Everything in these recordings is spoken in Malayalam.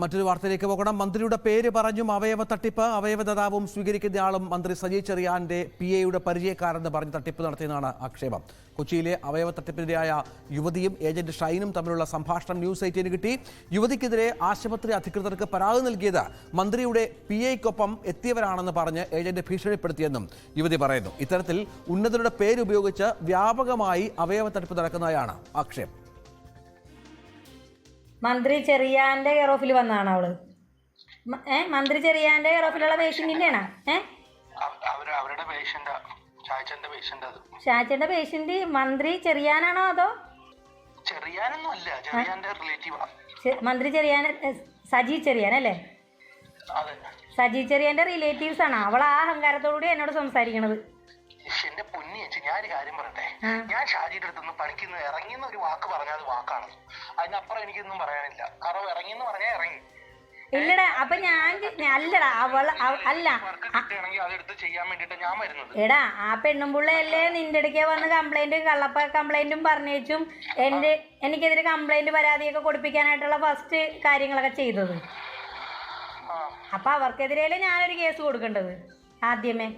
മറ്റൊരു വാർത്തയിലേക്ക് പോകണം. മന്ത്രിയുടെ പേര് പറഞ്ഞും അവയവ തട്ടിപ്പ്, അവയവദാതാവും സ്വീകരിക്കുന്നയാളും മന്ത്രി സജി ചെറിയാന്റെ PA-യുടെ പരിചയക്കാരെന്ന് പറഞ്ഞ് തട്ടിപ്പ് നടത്തിയെന്നാണ് ആക്ഷേപം. കൊച്ചിയിലെ അവയവ തട്ടിപ്പിനിരയായ യുവതിയും ഏജന്റ് ഷൈനും തമ്മിലുള്ള സംഭാഷണം ന്യൂസ് 18 കിട്ടി. യുവതിക്കെതിരെ ആശുപത്രി അധികൃതർക്ക് പരാതി നൽകിയത് മന്ത്രിയുടെ PA-ക്കൊപ്പം എത്തിയവരാണെന്ന് പറഞ്ഞ് ഏജന്റ് ഭീഷണിപ്പെടുത്തിയെന്നും യുവതി പറയുന്നു. ഇത്തരത്തിൽ ഉന്നതരുടെ പേരുപയോഗിച്ച് വ്യാപകമായി അവയവ തട്ടിപ്പ് നടക്കുന്നതായാണ് ആക്ഷേപം. മന്ത്രി ചെറിയാന്റെ കെയർ ഓഫിൽ വന്നാണ് അവള്. മന്ത്രി ചെറിയാന്റെ കെയർ ഓഫിലുള്ള പേഷ്യന്റിന്റെ ആണോ? ഷാച്ചന്റെ പേഷ്യന്റ് മന്ത്രി ചെറിയാനാണോ അതോ മന്ത്രി ചെറിയാൻ സജി ചെറിയാൻ അല്ലേ? സജി ചെറിയാന്റെ റിലേറ്റീവ്സ് ആണ്. അവൾ ആ അഹങ്കാരത്തോടുകൂടി എന്നോട് സംസാരിക്കണത്. എന്റെ പൊന്നിയച്ച് ഞാനൊരു കാര്യം പറയട്ടെ, ഞാൻ ഷാജിയുടെ അടുത്തൊന്ന് പണിക്കുന്ന ഇറങ്ങിയെന്ന് ഒരു വാക്ക് പറഞ്ഞാൽ അത് വാക്കാണ്. അതിനപ്പുറം എനിക്കൊന്നും പറയാനില്ല. കാരണം ഇറങ്ങിയെന്ന് പറഞ്ഞാൽ ഇറങ്ങി. ഇല്ലടാ, അപ്പൊ ഞാൻ അല്ലടാ അവള് അല്ല അതെടുത്ത് ചെയ്യാൻ വേണ്ടിട്ട് ഞാൻ വരുന്നത്. എടാ, ആ പെണ്ണുമ്പുള്ളയല്ലേ നിന്റെ അടുക്കേ വന്ന് കംപ്ലൈന്റും കംപ്ലൈന്റും പറഞ്ഞേച്ചും എനിക്കെതിരെ കംപ്ലൈന്റ് പരാതിയൊക്കെ കൊടുപ്പിക്കാനായിട്ടുള്ള ഫസ്റ്റ് കാര്യങ്ങളൊക്കെ ചെയ്തത്. അപ്പൊ അവർക്കെതിരെയല്ലേ ഞാനൊരു കേസ് കൊടുക്കേണ്ടത് ആദ്യമേ.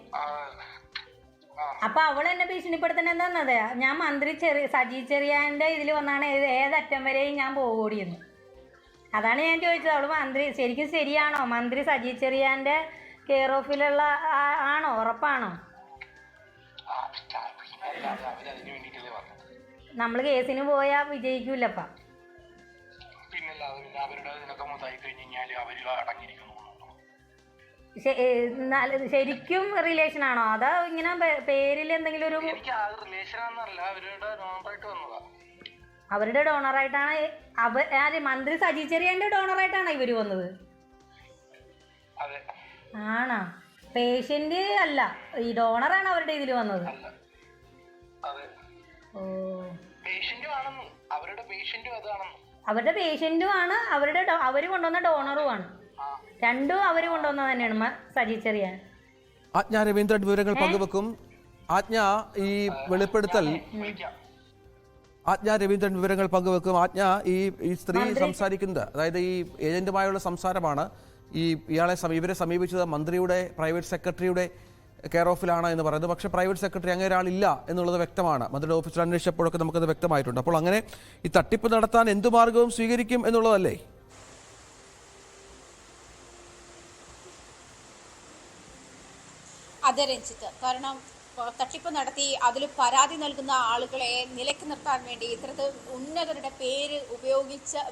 അപ്പൊ അവൾ എന്നെ ഭീഷണിപ്പെടുത്തുന്നത് എന്താന്നത്, ഞാൻ മന്ത്രി സജി ചെറിയാന്റെ ഇതിൽ വന്നാണ് ഏതറ്റം വരെയും ഞാൻ പോകൂടിയെന്ന്. അതാണ് ഞാൻ ചോദിച്ചത്. അവള് മന്ത്രി ശരിക്കും ശരിയാണോ? മന്ത്രി സജി ചെറിയാന്റെ കെയർ ഓഫിലുള്ള ആണോ? ഉറപ്പാണോ? നമ്മള് കേസിന് പോയാ വിജയിക്കൂലപ്പ. ശരിക്കും റിലേഷൻ ആണോ അതോ ഇങ്ങനെ പേരിൽ എന്തെങ്കിലും ഒരു? അവരുടെ ഡോണറായിട്ടാണ് മന്ത്രി സജി ചെറിയാന്റെ ഡോണറായിട്ടാണ് ഇവര് വന്നത്. ആണോ? പേഷ്യന്റ് അല്ല, ഈ ഡോണറാണ് അവരുടെ ഇതിൽ വന്നത്. ഓ, അവരുടെ പേഷ്യന്റും ആണ്, അവര് കൊണ്ടുവന്ന ഡോണറും ആണ്. രണ്ടും അവര് കൊണ്ടുവന്നത് തന്നെയാണ് സജി ചെറിയാൻ. ആജ്ഞ രവീന്ദ്രൻ വിവരങ്ങൾ പങ്കുവെക്കും. ആജ്ഞ ഈ വെളിപ്പെടുത്തൽ ആജ്ഞ ഈ സ്ത്രീ സംസാരിക്കുന്നത്, അതായത് ഈ ഏജന്റുമായുള്ള സംസാരമാണ്. ഇവരെ സമീപിച്ചത് മന്ത്രിയുടെ പ്രൈവറ്റ് സെക്രട്ടറിയുടെ കെയർ ഓഫിലാണ് എന്ന് പറയുന്നത്. പക്ഷേ പ്രൈവറ്റ് സെക്രട്ടറി അങ്ങനെ ഒരാളില്ല എന്നുള്ളത് വ്യക്തമാണ്. മന്ത്രിയുടെ ഓഫീസിൽ അന്വേഷിച്ചപ്പോഴൊക്കെ നമുക്കത് വ്യക്തമായിട്ടുണ്ട്. അപ്പോൾ അങ്ങനെ ഈ തട്ടിപ്പ് നടത്താൻ എന്തു മാർഗവും സ്വീകരിക്കും എന്നുള്ളതല്ലേ? അതെ രഞ്ജിത്ത്, കാരണം തട്ടിപ്പ് നടത്തി അതിൽ പരാതി നൽകുന്ന ആളുകളെ നിലയ്ക്ക് നിർത്താൻ വേണ്ടി ഇത്തരത്തിൽ ഉന്നതരുടെ പേര്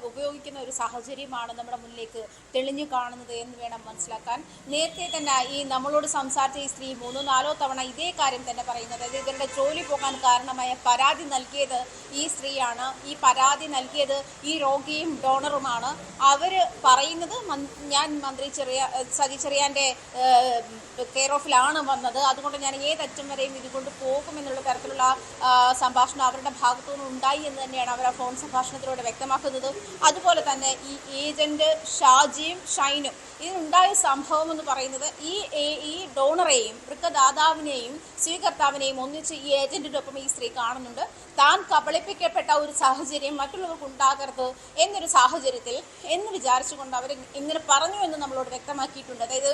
ഉപയോഗിക്കുന്ന ഒരു സാഹചര്യമാണ് നമ്മുടെ മുന്നിലേക്ക് തെളിഞ്ഞു കാണുന്നത് എന്ന് വേണം മനസ്സിലാക്കാൻ. നേരത്തെ തന്നെ ഈ നമ്മളോട് സംസാരിച്ച ഈ സ്ത്രീ 3-4 തവണ ഇതേ കാര്യം തന്നെ പറയുന്നത്. അതായത് ഇവരുടെ ജോലി പോകാൻ കാരണമായ പരാതി നൽകിയത് ഈ സ്ത്രീയാണ്. ഈ പരാതി നൽകിയത് ഈ രോഗിയും ഡോണറുമാണ്. അവർ പറയുന്നത് ഞാൻ മന്ത്രി സജി ചെറിയാന്റെ കെയർ ഓഫിലാണ് വന്നത്, അതുകൊണ്ട് ഞാൻ ഏതറ്റം വരെയും ഇതുകൊണ്ട് പോകുമെന്നുള്ള തരത്തിലുള്ള സംഭാഷണം അവരുടെ ഭാഗത്തു നിന്ന് ഉണ്ടായി എന്ന് തന്നെയാണ് അവർ ആ ഫോൺ സംഭാഷണത്തിലൂടെ വ്യക്തമാക്കുന്നത്. അതുപോലെ തന്നെ ഈ ഏജന്റ് ഷാജിയും ഷൈനും ഇതിനുണ്ടായ സംഭവം എന്ന് പറയുന്നത് ഈ ഡോണറെയും വൃക്കദാതാവിനെയും സ്വീകർത്താവിനെയും ഒന്നിച്ച് ഈ ഏജന്റിനൊപ്പം ഈ സ്ത്രീ കാണുന്നുണ്ട്. താൻ കബളിപ്പിക്കപ്പെട്ട ഒരു സാഹചര്യം മറ്റുള്ളവർക്ക് ഉണ്ടാകരുത് എന്നൊരു സാഹചര്യത്തിൽ എന്ന് വിചാരിച്ചുകൊണ്ട് അവർ ഇങ്ങനെ പറഞ്ഞു എന്ന് നമ്മളോട് വ്യക്തമാക്കിയിട്ടുണ്ട്. അതായത്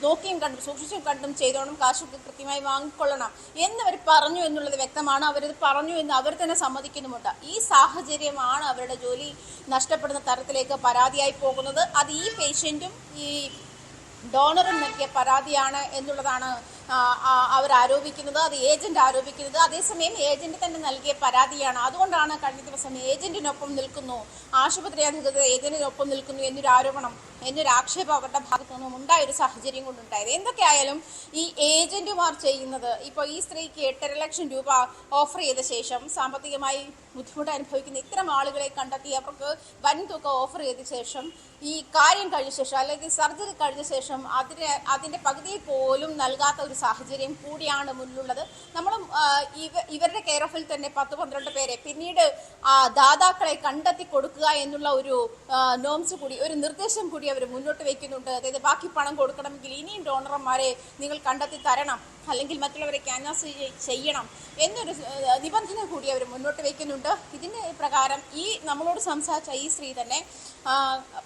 നോക്കിയും കണ്ടും സൂക്ഷിച്ചും കണ്ടും ചെയ്തോണം, കാശൊക്കെ കൃത്യമായി വാങ്ങിക്കൊള്ളണം എന്നവർ പറഞ്ഞു എന്നുള്ളത് വ്യക്തമാണ്. അവരത് പറഞ്ഞു എന്ന് അവർ തന്നെ സമ്മതിക്കുന്നുമുണ്ട്. ഈ സാഹചര്യമാണ് അവരുടെ ജോലി നഷ്ടപ്പെടുന്ന തരത്തിലേക്ക് പരാതിയായി പോകുന്നത്. അത് ഈ പേഷ്യൻറ്റും ഈ ഡോണറും നൽകിയ പരാതിയാണ് എന്നുള്ളതാണ് അവർ ആരോപിക്കുന്നത്, അത് ഏജന്റ് ആരോപിക്കുന്നത്. അതേസമയം ഏജന്റ് തന്നെ നൽകിയ പരാതിയാണ്. അതുകൊണ്ടാണ് കഴിഞ്ഞ ദിവസം ഏജന്റിനൊപ്പം നിൽക്കുന്നു, ആശുപത്രി അധികൃതർ ഏജന്റിനൊപ്പം നിൽക്കുന്നു എന്നൊരു ആരോപണം, എന്നൊരു ആക്ഷേപം അവരുടെ ഭാഗത്തു നിന്നും ഉണ്ടായൊരു സാഹചര്യം കൊണ്ടുണ്ടായത്. എന്തൊക്കെയായാലും ഈ ഏജന്റുമാർ ചെയ്യുന്നത്, ഇപ്പോൾ ഈ സ്ത്രീക്ക് 8.5 ലക്ഷം രൂപ ഓഫർ ചെയ്ത ശേഷം സാമ്പത്തികമായി ബുദ്ധിമുട്ട് അനുഭവിക്കുന്ന ഇത്തരം ആളുകളെ കണ്ടെത്തി അവർക്ക് വൻതുക ഓഫർ ചെയ്ത ശേഷം ഈ കാര്യം കഴിഞ്ഞ ശേഷം അല്ലെങ്കിൽ സർജറി കഴിഞ്ഞ ശേഷം അതിൻ്റെ പകുതി പോലും നൽകാത്ത ഒരു സാഹചര്യം കൂടിയാണ് മുന്നിലുള്ളത്. നമ്മളും ഇവരുടെ കെയർ ഓഫിൽ തന്നെ 10-12 പേരെ പിന്നീട് ദാതാക്കളെ കണ്ടെത്തി കൊടുക്കുക എന്നുള്ള ഒരു നോംസ് കൂടി, ഒരു നിർദ്ദേശം കൂടി അവർ മുന്നോട്ട് വയ്ക്കുന്നുണ്ട്. അതായത് ബാക്കി പണം കൊടുക്കണമെങ്കിൽ ഇനിയും ഡോണർമാരെ നിങ്ങൾ കണ്ടെത്തി തരണം, അല്ലെങ്കിൽ മറ്റുള്ളവരെ ക്യാൻവാസ് ചെയ്യണം എന്നൊരു നിബന്ധന കൂടി അവർ മുന്നോട്ട് വയ്ക്കുന്നുണ്ട്. ഇതിൻ്റെ പ്രകാരം ഈ നമ്മളോട് സംസാരിച്ച ഈ സ്ത്രീ തന്നെ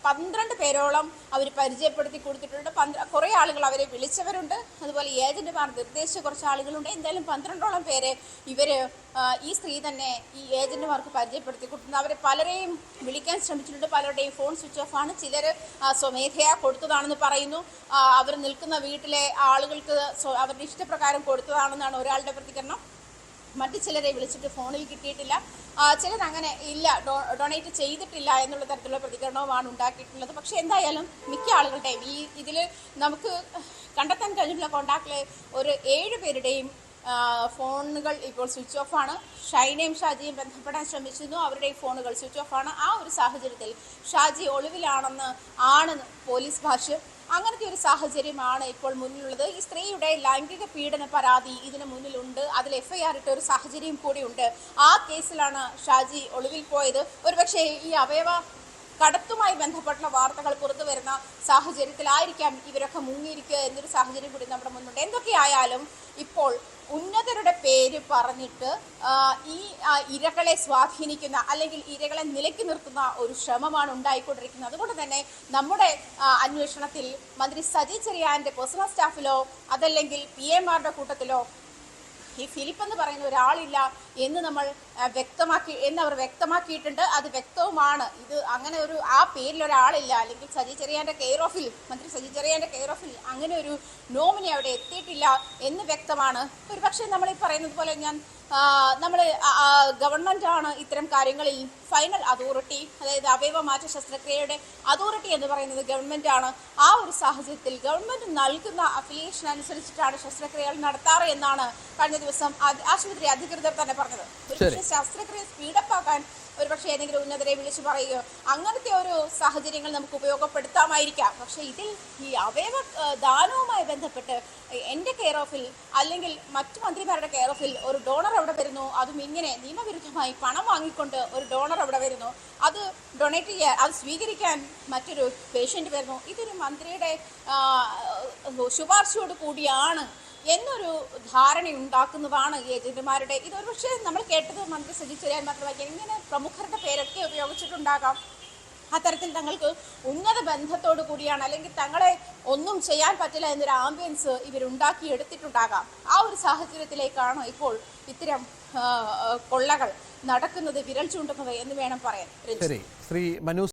12 പേരോളം അവർ പരിചയപ്പെടുത്തി കൊടുത്തിട്ടുണ്ട്. കുറേ ആളുകൾ അവരെ വിളിച്ചവരുണ്ട്, അതുപോലെ ഏജന്റുമാർ നിർദ്ദേശിച്ച കുറച്ച് ആളുകളുണ്ട്. എന്തായാലും 12ഓളം പേരെ ഈ സ്ത്രീ തന്നെ ഈ ഏജന്റുമാർക്ക് പരിചയപ്പെടുത്തി കൊടുത്തിട്ടുണ്ട്. അവരെ പലരെയും വിളിക്കാൻ ശ്രമിച്ചിട്ടുണ്ട്, പലരുടെയും ഫോൺ സ്വിച്ച് ഓഫ് ആണ്. ചിലർ സ്വമേധയാ കൊടുത്തതാണെന്ന് പറയുന്നു. അവർ നിൽക്കുന്ന വീട്ടിലെ ആളുകൾക്ക് അവരുടെ ഇഷ്ടപ്രകാരം കൊടുത്തതാണെന്നാണ് ഒരാളുടെ പ്രതികരണം. മറ്റു ചിലരെ വിളിച്ചിട്ട് ഫോണിൽ കിട്ടിയിട്ടില്ല, ചിലർ അങ്ങനെ ഇല്ല, ഡൊണേറ്റ് ചെയ്തിട്ടില്ല എന്നുള്ള തരത്തിലുള്ള പ്രതികരണവുമാണ് ഉണ്ടാക്കിയിട്ടുള്ളത്. പക്ഷേ എന്തായാലും മിക്ക ആളുകളുടെയും ഇതിൽ നമുക്ക് കണ്ടെത്താൻ കഴിഞ്ഞിട്ടുള്ള കോണ്ടാക്റ്റിലെ ഒരു 7 പേരുടെയും ഫോണുകൾ ഇപ്പോൾ സ്വിച്ച് ഓഫ് ആണ്. ഷൈനയും ഷാജിയും ബന്ധപ്പെടാൻ ശ്രമിച്ചിരുന്നു, അവരുടെ ഫോണുകൾ സ്വിച്ച് ഓഫ് ആണ്. ആ ഒരു സാഹചര്യത്തിൽ ഷാജി ഒളിവിലാണെന്ന് പോലീസ് ഭാഷ്യം. അങ്ങനത്തെ ഒരു സാഹചര്യമാണ് ഇപ്പോൾ മുന്നിലുള്ളത്. ഈ സ്ത്രീയുടെ ലൈംഗിക പീഡന പരാതി ഇതിന് മുന്നിലുണ്ട്, അതിൽ FIR ഇട്ട ഒരു സാഹചര്യം കൂടിയുണ്ട്. ആ കേസിലാണ് ഷാജി ഒളിവിൽ പോയത്. ഒരുപക്ഷെ ഈ അവയവ കടത്തുമായി ബന്ധപ്പെട്ടുള്ള വാർത്തകൾ പുറത്തു വരുന്ന സാഹചര്യത്തിലായിരിക്കാം ഇവരൊക്കെ മുങ്ങിയിരിക്കുക എന്നൊരു സാഹചര്യം കൂടി നമ്മുടെ മുന്നുണ്ട്. എന്തൊക്കെയായാലും ഇപ്പോൾ ഉന്നതരുടെ പേര് പറഞ്ഞിട്ട് ഈ ഇരകളെ സ്വാധീനിക്കുന്ന അല്ലെങ്കിൽ ഇരകളെ നിലയ്ക്ക് നിർത്തുന്ന ഒരു ശ്രമമാണ് ഉണ്ടായിക്കൊണ്ടിരിക്കുന്നത്. അതുകൊണ്ട് തന്നെ നമ്മുടെ അന്വേഷണത്തിൽ മന്ത്രി സജി ചെറിയാന്റെ പേഴ്സണൽ സ്റ്റാഫിലോ അതല്ലെങ്കിൽ PMമാരുടെ കൂട്ടത്തിലോ ഈ ഫിലിപ്പ് എന്ന് പറയുന്ന ഒരാളില്ല എന്ന് അവർ വ്യക്തമാക്കിയിട്ടുണ്ട്. അത് വ്യക്തവുമാണ്. ഇത് അങ്ങനെ ആ പേരിൽ ഒരാളില്ല, അല്ലെങ്കിൽ സജി ചെറിയാന്റെ മന്ത്രി സജി ചെറിയാന്റെ കെയർ ഓഫിൽ അങ്ങനെ ഒരു നോമിനി അവിടെ എത്തിയിട്ടില്ല എന്ന് വ്യക്തമാണ്. ഒരു പക്ഷേ നമ്മൾ ഈ പറയുന്നത് പോലെ നമ്മൾ ഗവൺമെൻറ്റാണ് ഇത്തരം കാര്യങ്ങളിൽ ഫൈനൽ അതോറിറ്റി, അതായത് അവയവമാറ്റ ശസ്ത്രക്രിയയുടെ അതോറിറ്റി എന്ന് പറയുന്നത് ഗവൺമെൻറ്റാണ്. ആ ഒരു സാഹചര്യത്തിൽ ഗവൺമെൻറ് നൽകുന്ന അഫിലിയേഷൻ അനുസരിച്ചിട്ടാണ് ശസ്ത്രക്രിയകൾ നടത്താറ് എന്നാണ് കഴിഞ്ഞ ദിവസം ആശുപത്രി അധികൃതർ തന്നെ പറഞ്ഞത്. ഒരു ശസ്ത്രക്രിയ സ്പീഡപ്പ് ആക്കാൻ ഒരുപക്ഷെ ഏതെങ്കിലും ഉന്നതരെ വിളിച്ചു പറയുകയോ അങ്ങനത്തെ ഒരു സാഹചര്യങ്ങൾ നമുക്ക് ഉപയോഗപ്പെടുത്താമായിരിക്കാം. പക്ഷേ ഇതിൽ ഈ അവയവ ദാനവുമായി ബന്ധപ്പെട്ട് എൻ്റെ കെയർ ഓഫിൽ അല്ലെങ്കിൽ മറ്റു മന്ത്രിമാരുടെ കെയർ ഓഫിൽ ഒരു ഡോണർ അവിടെ വരുന്നു, അതും ഇങ്ങനെ നിയമവിരുദ്ധമായി പണം വാങ്ങിക്കൊണ്ട് ഒരു ഡോണർ അവിടെ വരുന്നു, അത് ഡൊണേറ്റ് ചെയ്യാൻ അത് സ്വീകരിക്കാൻ മറ്റൊരു പേഷ്യൻ്റ് വരുന്നു. ഇതൊരു മന്ത്രിയുടെ ശുപാർശയോട് കൂടിയാണ് എന്നൊരു ധാരണയുണ്ടാക്കുന്നതാണ് ഏജന്റുമാരുടെ. ഇതൊരു പക്ഷേ നമ്മൾ കേട്ടത് മന്ത്രി സജി ചെറിയാൻ മാത്രമല്ല, ഇങ്ങനെ പ്രമുഖരുടെ പേരൊക്കെ ഉപയോഗിച്ചിട്ടുണ്ടാകാം. അത്തരത്തിൽ തങ്ങൾക്ക് ഉന്നത ബന്ധത്തോടു കൂടിയാണ് അല്ലെങ്കിൽ തങ്ങളെ ഒന്നും ചെയ്യാൻ പറ്റില്ല എന്നൊരു ആംബിയൻസ് ഇവരുണ്ടാക്കിയെടുത്തിട്ടുണ്ടാകാം. ആ ഒരു സാഹചര്യത്തിലേക്കാണ് ഇപ്പോൾ ഇത്തരം കൊള്ളകൾ നടക്കുന്നത്, വിരൽ ചൂണ്ടുന്നത് എന്ന് വേണം പറയാൻ. ശ്രീ മനു